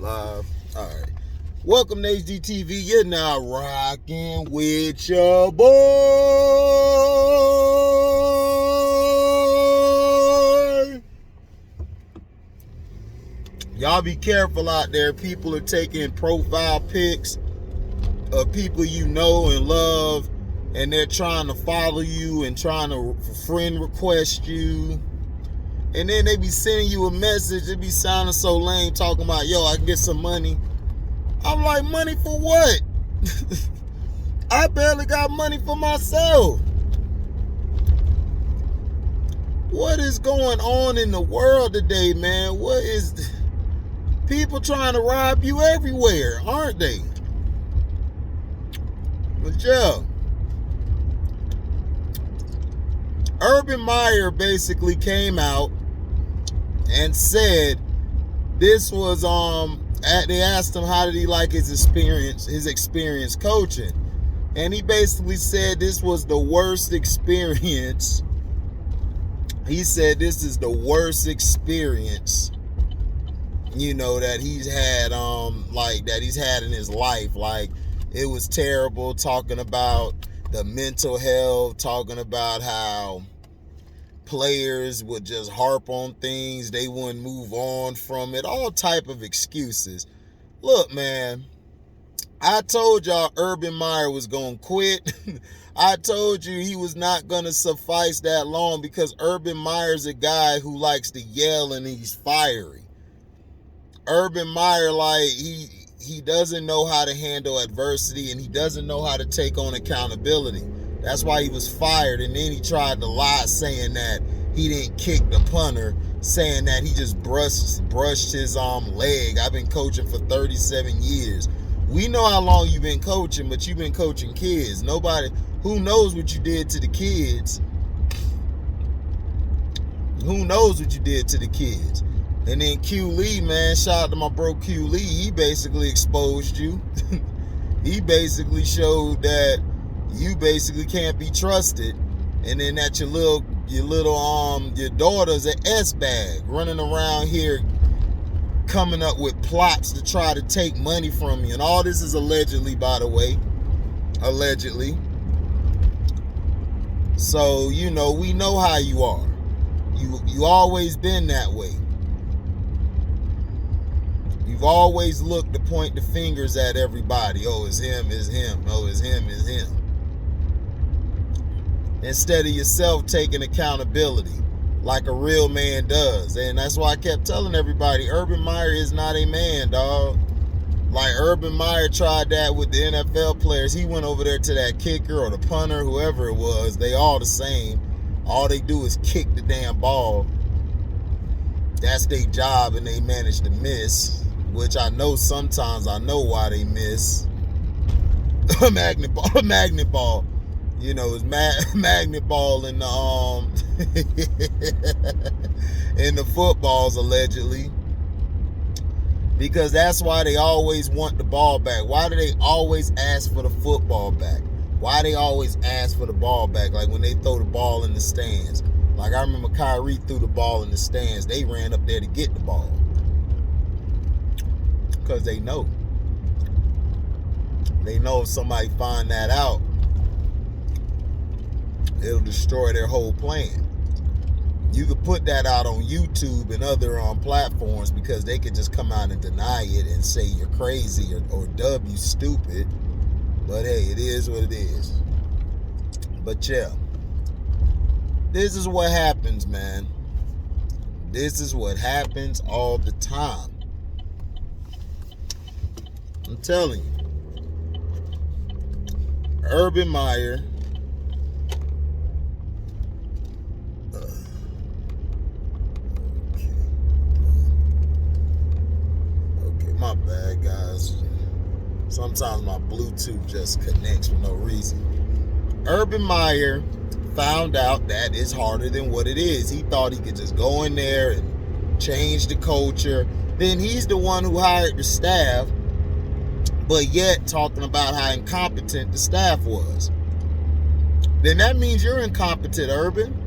Live. All right. Welcome to HDTV. You're now rocking with your boy. Y'all be careful out there. People are taking profile pics of people you know and love, and they're trying to follow you and trying to friend request you. And then they be sending you a message. It be sounding so lame, talking about, yo, I can get some money. I'm like, money for what? I barely got money for myself. What is going on in the world today, man? What is... People trying to rob you everywhere, aren't they? But yeah. Urban Meyer basically came out and said this was they asked him how did he like his experience coaching, and he basically said this was the worst experience. He said this is the worst experience, you know, that he's had in his life. Like, it was terrible, talking about the mental health, talking about how players would just harp on things, they wouldn't move on from it, all type of excuses. Look, man, I told y'all Urban Meyer was gonna quit. I told you he was not gonna suffice that long, because Urban Meyer's a guy who likes to yell and he's fiery. Urban Meyer, like, he doesn't know how to handle adversity, and he doesn't know how to take on accountability. That's why he was fired. And then he tried to lie, saying that he didn't kick the punter, saying that he just brushed his leg. I've been coaching for 37 years. We know how long you've been coaching, but you've been coaching kids. Nobody who knows what you did to the kids. Who knows what you did to the kids? And then Q Lee, man, shout out to my bro Q Lee. He basically exposed you. He basically showed that you basically can't be trusted, and then that your daughter's an S-bag running around here coming up with plots to try to take money from you. And all this is allegedly, by the way. Allegedly. So, you know, we know how you are. You always been that way. You've always looked to point the fingers at everybody. Oh, it's him, it's him. Oh, it's him, it's him. Instead of yourself taking accountability like a real man does. And that's why I kept telling everybody, Urban Meyer is not a man, dog. Like, Urban Meyer tried that with the NFL players. He went over there to that kicker or the punter, whoever it was. They all the same. All they do is kick the damn ball. That's their job, and they manage to miss, which I know sometimes I know why they miss. A magnet ball. You know, it's magnet ball in the in the footballs, allegedly. Because that's why they always want the ball back. Why do they always ask for the football back? Why they always ask for the ball back? Like when they throw the ball in the stands. Like, I remember Kyrie threw the ball in the stands. They ran up there to get the ball. Because they know. They know if somebody find that out, it'll destroy their whole plan. You could put that out on YouTube and other platforms, because they could just come out and deny it and say you're crazy or dub you stupid. But hey, it is what it is. But yeah, this is what happens, man. This is what happens all the time. I'm telling you. Urban Meyer. My bad, guys. Sometimes my Bluetooth just connects for no reason. Urban Meyer found out that it's harder than what it is. He thought he could just go in there and change the culture. Then he's the one who hired the staff, but yet talking about how incompetent the staff was. Then that means you're incompetent, Urban.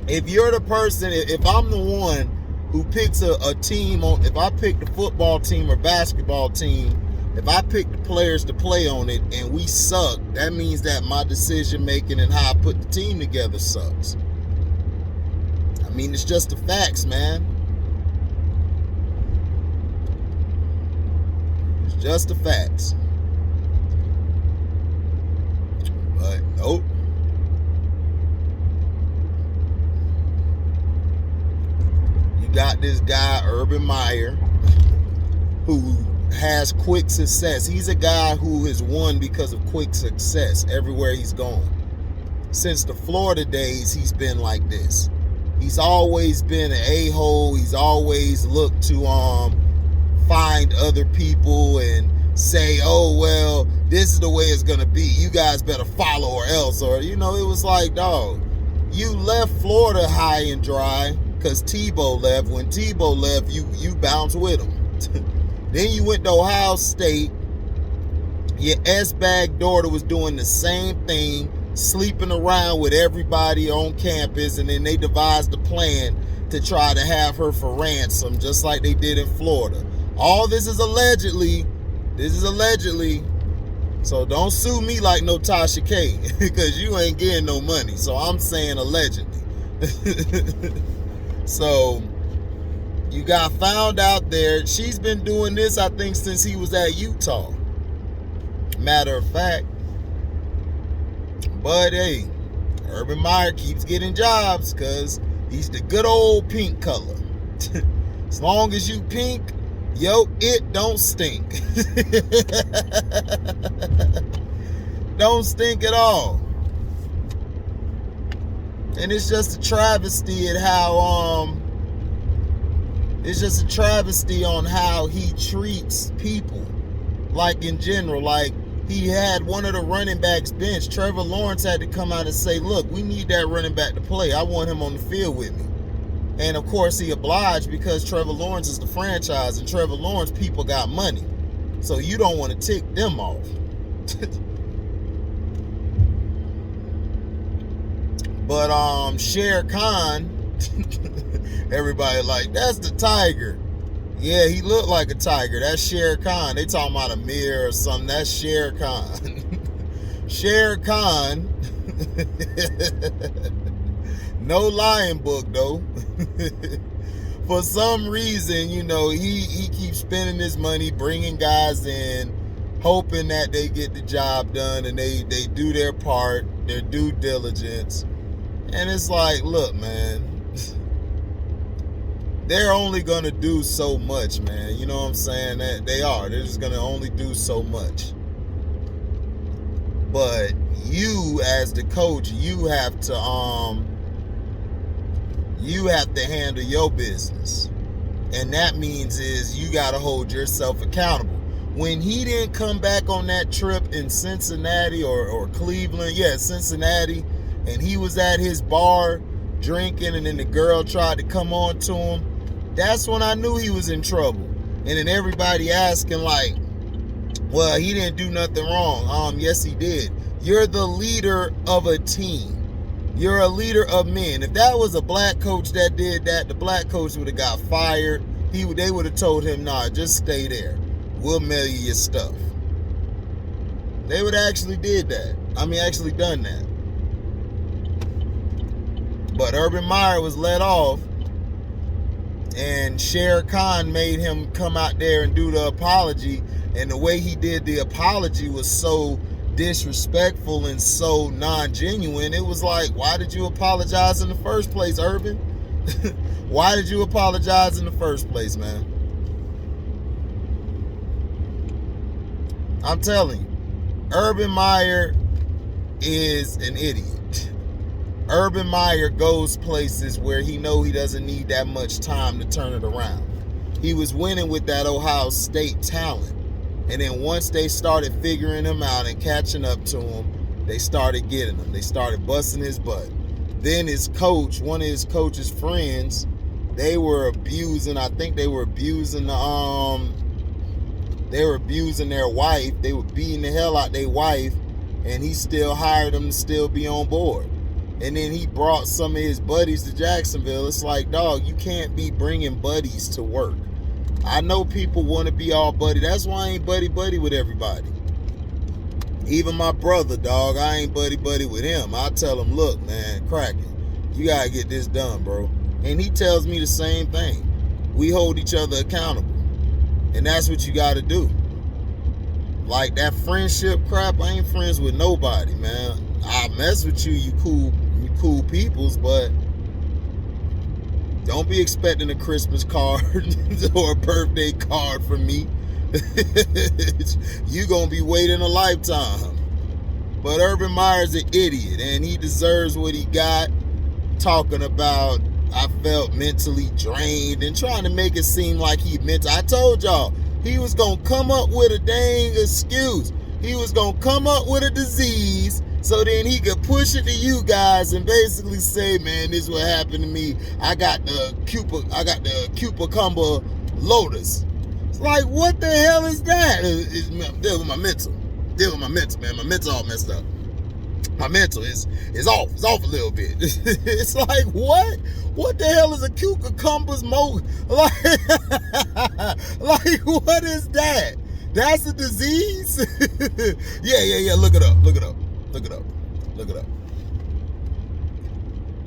If you're the person, if I'm the one who picks a team on, if I pick the football team or basketball team, if I pick the players to play on it and we suck, that means that my decision making and how I put the team together sucks. I mean, it's just the facts, man. It's just the facts. But nope. You got this guy, Urban Meyer, who has quick success. He's a guy who has won because of quick success everywhere he's gone. Since the Florida days, he's been like this. He's always been an a-hole. He's always looked to find other people and say, oh, well, this is the way it's going to be. You guys better follow or else. Or, it was like, dog, you left Florida high and dry because Tebow left. When Tebow left, you bounced with him. Then you went to Ohio State. Your S-bag daughter was doing the same thing, sleeping around with everybody on campus, and then they devised a plan to try to have her for ransom, just like they did in Florida. All this is allegedly. This is allegedly. So don't sue me like no Tasha K, because you ain't getting no money. So I'm saying allegedly. So you got found out there. She's been doing this, I think, since he was at Utah. Matter of fact. But hey, Urban Meyer keeps getting jobs because he's the good old pink color. As long as you pink, it don't stink. Don't stink at all. And it's just a travesty at how it's just a travesty on how he treats people. Like in general, like he had one of the running backs bench. Trevor Lawrence had to come out and say, look, we need that running back to play. I want him on the field with me. And of course he obliged because Trevor Lawrence is the franchise, and Trevor Lawrence people got money. So you don't want to tick them off. But Shere Khan, everybody like, that's the tiger. Yeah, he looked like a tiger. That's Shere Khan. They talking about a mirror or something. That's Shere Khan. Shere Khan. No lion book though. For some reason, he keeps spending his money, bringing guys in, hoping that they get the job done and they do their part, their due diligence. And it's like, look, man, they're only going to do so much, man. You know what I'm saying? They're just going to only do so much. But you, as the coach, you have to handle your business. And that means is you got to hold yourself accountable. When he didn't come back on that trip in Cincinnati or Cleveland, Cincinnati, and he was at his bar drinking, and then the girl tried to come on to him, that's when I knew he was in trouble. And then everybody asking like, well, he didn't do nothing wrong. Yes, he did. You're the leader of a team. You're a leader of men. If that was a black coach that did that, the black coach would have got fired. They would have told him, nah, just stay there. We'll mail you your stuff. They would have actually did that. Actually done that. But Urban Meyer was let off, and Shere Khan made him come out there and do the apology. And the way he did the apology was so disrespectful and so non-genuine. It was like, why did you apologize in the first place, Urban? Why did you apologize in the first place, man? I'm telling you, Urban Meyer is an idiot. Urban Meyer goes places where he know he doesn't need that much time to turn it around. He was winning with that Ohio State talent. And then once they started figuring him out and catching up to him, they started getting him. They started busting his butt. Then his coach, one of his coach's friends, they were abusing, I think they were abusing their wife. They were beating the hell out their wife, and he still hired them to still be on board. And then he brought some of his buddies to Jacksonville. It's like, dog, you can't be bringing buddies to work. I know people want to be all buddy. That's why I ain't buddy with everybody. Even my brother, dog, I ain't buddy with him. I tell him, look, man, Kraken, you got to get this done, bro. And he tells me the same thing. We hold each other accountable. And that's what you got to do. Like that friendship crap, I ain't friends with nobody, man. I mess with you, you cool peoples, but don't be expecting a Christmas card or a birthday card from me. You gonna be waiting a lifetime. But Urban Meyer's an idiot, and he deserves what he got. Talking about I felt mentally drained and trying to make it seem like he meant. I told y'all he was gonna come up with a dang excuse. He was gonna come up with a disease so then he could push it to you guys and basically say, man, this is what happened to me. I got the cucumber lotus. It's like, what the hell is that? Deal with my mental. Man. My mental all messed up. My mental is off. It's off a little bit. It's like, what? What the hell is a cucumber's like, what is that? That's a disease? Yeah. Look it up.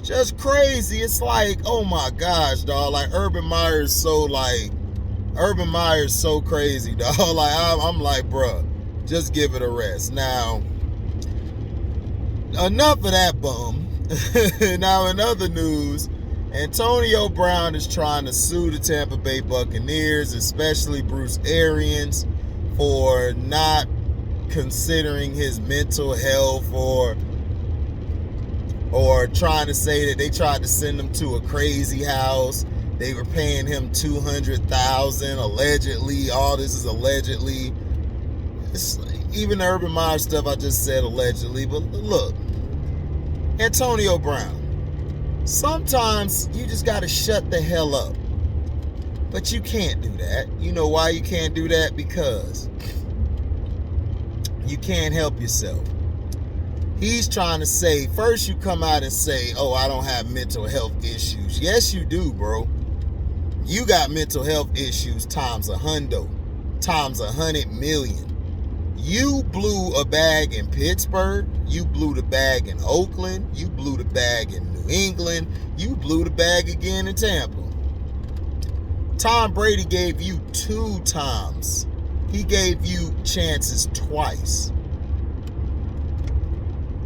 Just crazy. It's like, oh my gosh, dog. Like Urban Meyer is so crazy, dog. Like I'm like, bruh, just give it a rest. Now, enough of that bum. Now, in other news, Antonio Brown is trying to sue the Tampa Bay Buccaneers, especially Bruce Arians, for not considering his mental health or trying to say that they tried to send him to a crazy house. They were paying him $200,000 allegedly. All this is allegedly. Even the Urban Meyer stuff I just said allegedly. But look, Antonio Brown, sometimes you just got to shut the hell up. But you can't do that. You know why you can't do that? Because you can't help yourself. He's trying to say, first you come out and say, oh, I don't have mental health issues. Yes, you do, bro. You got mental health issues times 100, times 100 million. You blew a bag in Pittsburgh. You blew the bag in Oakland. You blew the bag in New England. You blew the bag again in Tampa. Tom Brady gave you 2 times. He gave you chances twice.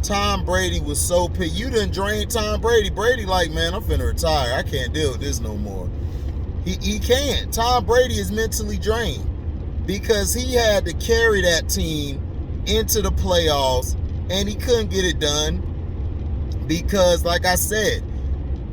Tom Brady was so pissed. You done drained Tom Brady. Brady like, man, I'm finna retire. I can't deal with this no more. He can't. Tom Brady is mentally drained because he had to carry that team into the playoffs and he couldn't get it done because, like I said,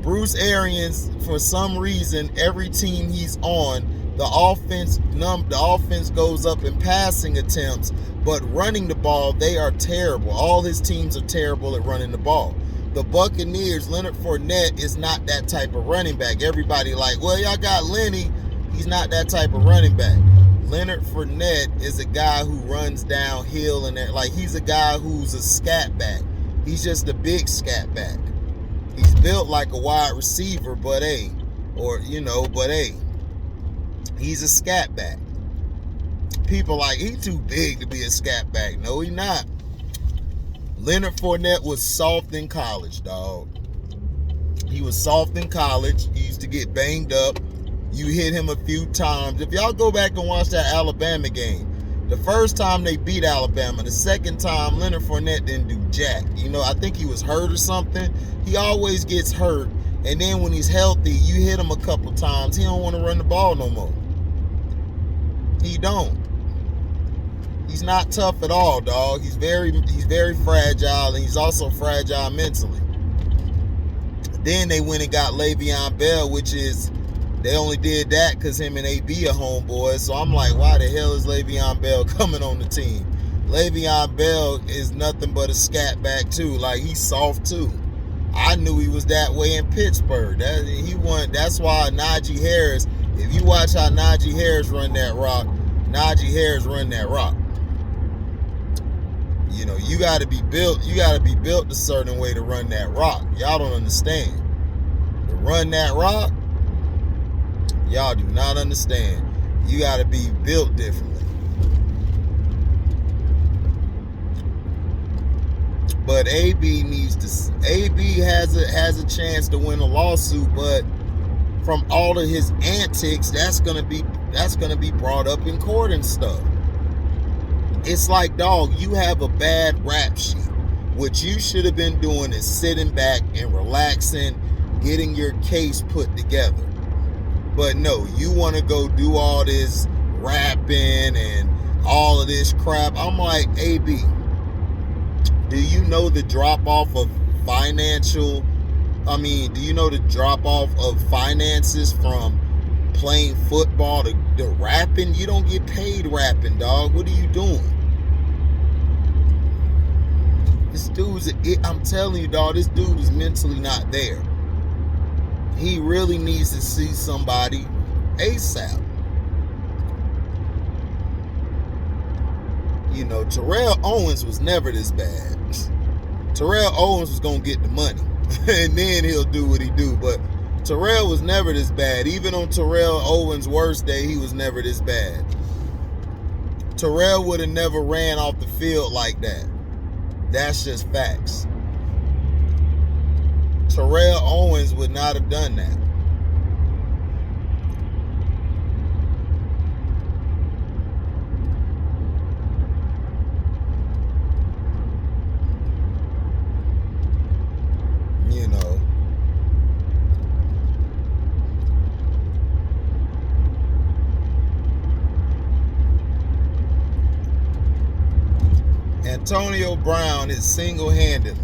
Bruce Arians, for some reason, every team he's on, the offense goes up in passing attempts, but running the ball, they are terrible. All his teams are terrible at running the ball. The Buccaneers, Leonard Fournette is not that type of running back. Everybody like, well, y'all got Lenny. He's not that type of running back. Leonard Fournette is a guy who runs downhill and like he's a guy who's a scat back. He's just a big scat back. He's built like a wide receiver, but hey, he's a scat back. People like, he's too big to be a scat back. No, he's not. Leonard Fournette was soft in college, dog. He was soft in college. He used to get banged up. You hit him a few times. If y'all go back and watch that Alabama game, the first time they beat Alabama, the second time Leonard Fournette didn't do jack. I think he was hurt or something. He always gets hurt. And then when he's healthy, you hit him a couple times. He don't want to run the ball no more. He don't. He's not tough at all, dog. He's very fragile, and he's also fragile mentally. Then they went and got Le'Veon Bell, which is, they only did that because him and AB are homeboys. So I'm like, why the hell is Le'Veon Bell coming on the team? Le'Veon Bell is nothing but a scat back too. Like, he's soft too. I knew he was that way in Pittsburgh. That's why Najee Harris, if you watch how Najee Harris run that rock, Najee Harris run that rock. You know, you got to be built a certain way to run that rock. Y'all don't understand. To run that rock, y'all do not understand. You got to be built differently. But AB has a chance to win a lawsuit, but from all of his antics, that's gonna be brought up in court and stuff. It's like, dog, you have a bad rap sheet. What you should have been doing is sitting back and relaxing, getting your case put together. But no, you want to go do all this rapping and all of this crap. I'm like, AB, do you know the drop-off of finances from playing football to rapping? You don't get paid rapping, dog. What are you doing? I'm telling you, dog, this dude is mentally not there. He really needs to see somebody ASAP. You know, Terrell Owens was never this bad. Terrell Owens was going to get the money, and then he'll do what he do. But Terrell was never this bad. Even on Terrell Owens' worst day, he was never this bad. Terrell would have never ran off the field like that. That's just facts. Terrell Owens would not have done that. You know. Antonio Brown has single-handedly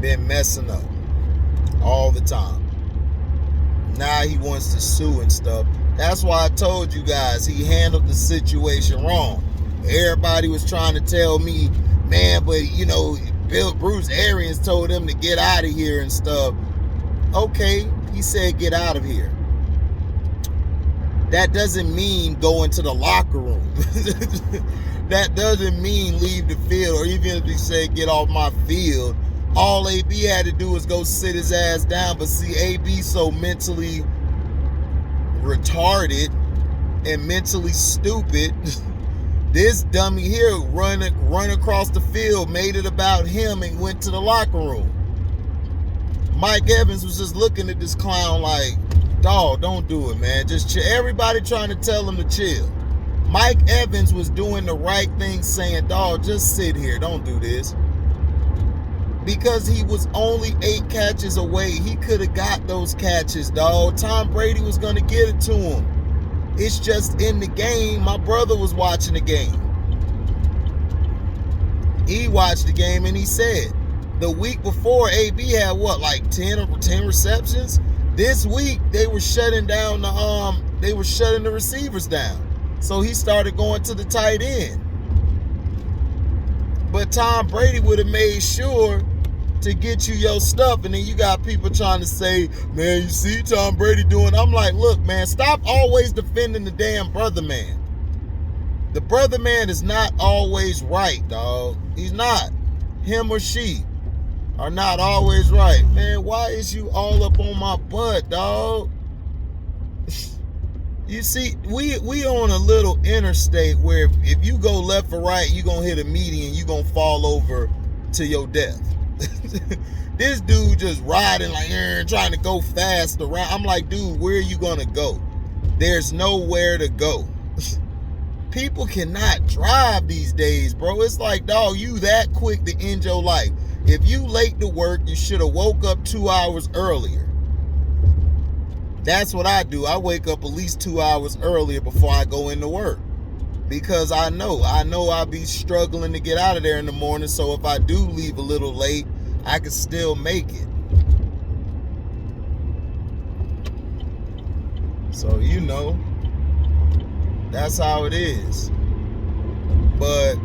been messing up all the time. Now he wants to sue and stuff. That's why I told you guys he handled the situation wrong. Everybody was trying to tell me, man, but you know, Bruce Arians told him to get out of here and stuff. Okay, he said get out of here. That doesn't mean go into the locker room. That doesn't mean leave the field, or even if he said get off my field. All AB had to do was go sit his ass down. But see, AB so mentally retarded and mentally stupid. This dummy here run across the field, made it about him, and went to the locker room. Mike Evans was just looking at this clown like, dawg, don't do it, man. Just chill. Everybody trying to tell him to chill. Mike Evans was doing the right thing, saying, dawg, just sit here. Don't do this. Because he was only 8 catches away. He could have got those catches, dawg. Tom Brady was going to get it to him. It's just in the game. My brother was watching the game. He watched the game and he said, the week before, AB had what, like 10 receptions? This week they were shutting down the receivers down. So he started going to the tight end. But Tom Brady would have made sure to get you your stuff, and then you got people trying to say, man, you see Tom Brady doing. I'm like, look, man, stop always defending the damn brother man. The brother man is not always right, dog. He's not. Him or she are not always right. Man, why is you all up on my butt, dog? You see, we on a little interstate where if you go left or right, you're going to hit a median, you're going to fall over to your death. This dude just riding like, trying to go fast around. I'm like, dude, where are you going to go? There's nowhere to go. People cannot drive these days, bro. It's like, dog, you that quick to end your life. If you late to work, you should have woke up 2 hours earlier. That's what I do. I wake up at least 2 hours earlier before I go into work. Because I know I'll be struggling to get out of there in the morning. So if I do leave a little late, I can still make it. So, you know, that's how it is. But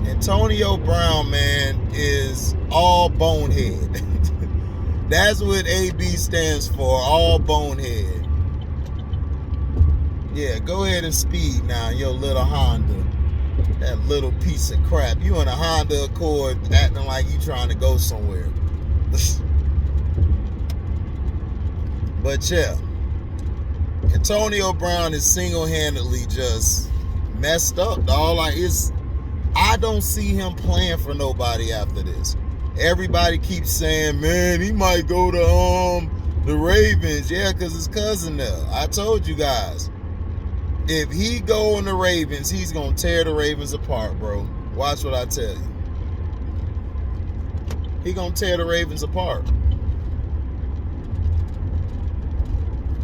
Antonio Brown, man, is all bonehead. That's what AB stands for, all bonehead. Yeah, go ahead and speed now, your little Honda. That little piece of crap. You in a Honda Accord acting like you trying to go somewhere. But yeah, Antonio Brown is single-handedly just messed up, dog. Like, I don't see him playing for nobody after this. Everybody keeps saying, man, he might go to the Ravens. Yeah, because his cousin there. I told you guys, if he go in the Ravens, he's going to tear the Ravens apart, bro. Watch what I tell you. He going to tear the Ravens apart.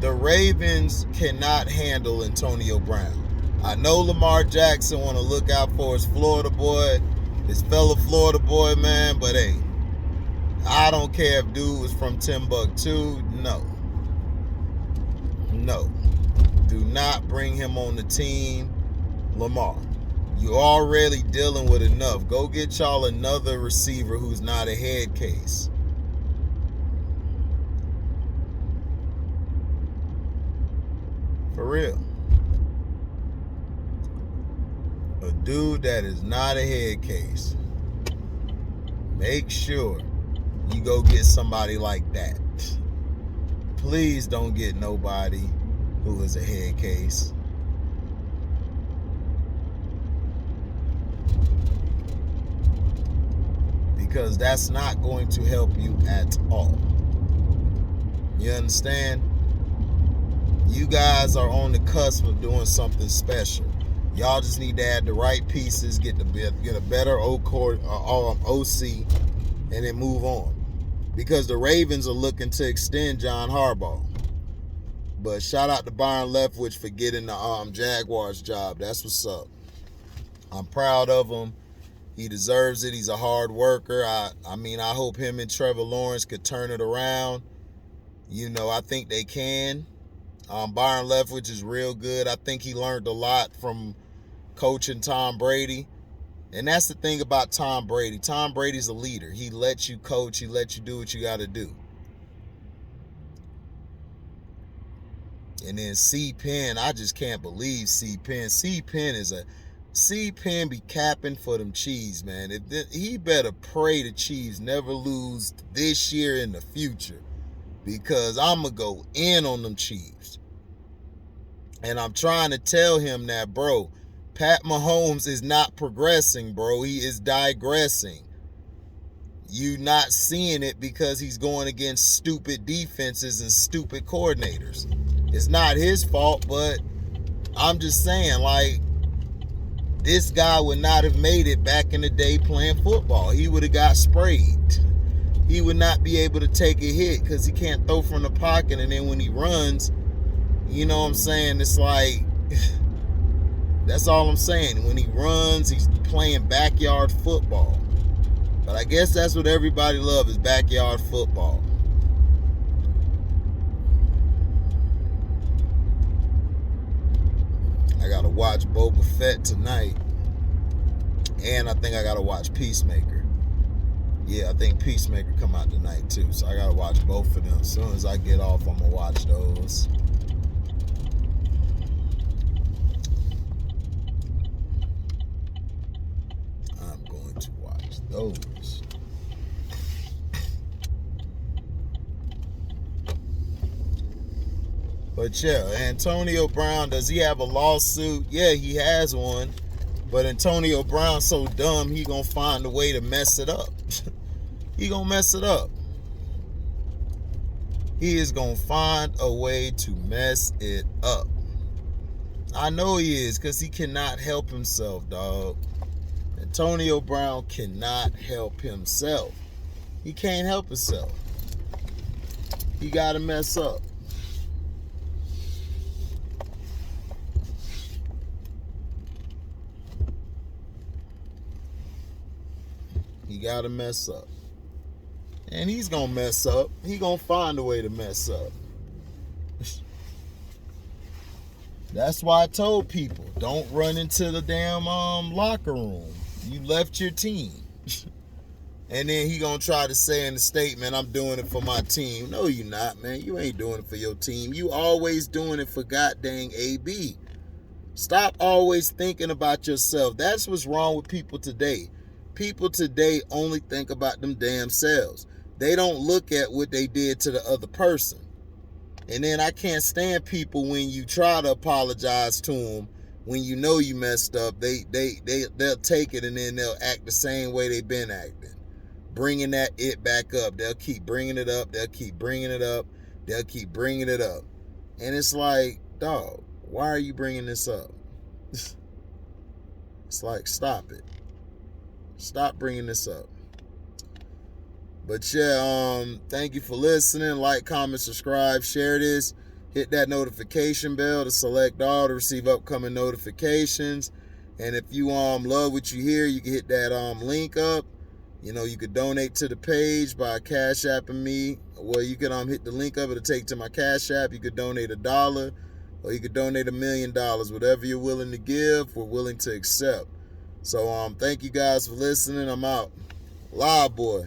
The Ravens cannot handle Antonio Brown. I know Lamar Jackson want to look out for his Florida boy, his fellow Florida boy, man, but hey, I don't care if dude was from Timbuktu. No. Do not bring him on the team, Lamar. You're already dealing with enough. Go get y'all another receiver who's not a head case. For real. A dude that is not a head case. Make sure you go get somebody like that. Please don't get nobody who is a head case. Because that's not going to help you at all. You understand? You guys are on the cusp of doing something special. Y'all just need to add the right pieces, get a better OC, and then move on. Because the Ravens are looking to extend John Harbaugh. But shout out to Byron Leftwich for getting the Jaguars job. That's what's up. I'm proud of him. He deserves it. He's a hard worker. I mean, I hope him and Trevor Lawrence could turn it around. You know, I think they can. Byron Leftwich is real good. I think he learned a lot from coaching Tom Brady. And that's the thing about Tom Brady. Tom Brady's a leader. He lets you coach. He lets you do what you got to do. And then C. Penn, I just can't believe C. Penn. C. Penn be capping for them Chiefs, man. He better pray the Chiefs never lose this year in the future. Because I'm going to go in on them Chiefs. And I'm trying to tell him that, bro, Pat Mahomes is not progressing, bro. He is digressing. You not seeing it because he's going against stupid defenses and stupid coordinators. It's not his fault, but I'm just saying, like, this guy would not have made it back in the day playing football. He would have got sprayed. He would not be able to take a hit because he can't throw from the pocket. And then when he runs, you know what I'm saying? It's like, that's all I'm saying. When he runs, he's playing backyard football. But I guess that's what everybody loves, is backyard football. I got to watch Boba Fett tonight. And I think I got to watch Peacemaker. Yeah, I think Peacemaker come out tonight too. So I got to watch both of them. As soon as I get off, I'm going to watch those. I'm going to watch those. But yeah, Antonio Brown, does he have a lawsuit? Yeah, he has one. But Antonio Brown's so dumb, he gonna find a way to mess it up. He gonna mess it up. He is gonna find a way to mess it up. I know he is, because he cannot help himself, dog. Antonio Brown cannot help himself. He can't help himself. He gotta mess up. He got to mess up. And he's going to mess up. He's going to find a way to mess up. That's why I told people, don't run into the damn locker room. You left your team. And then he going to try to say in the statement, I'm doing it for my team. No, you not, man. You ain't doing it for your team. You always doing it for goddamn AB. Stop always thinking about yourself. That's what's wrong with people today. People today only think about them damn selves. They don't look at what they did to the other person. And then I can't stand people when you try to apologize to them when you know you messed up. They'll take it and then they'll act the same way they've been acting. Bringing that it back up. They'll keep bringing it up. They'll keep bringing it up. They'll keep bringing it up. And it's like, dog, why are you bringing this up? It's like, stop it. Stop bringing this up. But yeah, thank you for listening. Like, comment, subscribe, share this. Hit that notification bell to select all to receive upcoming notifications. And if you love what you hear, you can hit that link up. You know, you could donate to the page by Cash Apping me. Well, you can hit the link up. It'll take to my Cash App. You could donate $1 or you could donate $1 million. Whatever you're willing to give, we're willing to accept. So thank you guys for listening. I'm out. Live boy.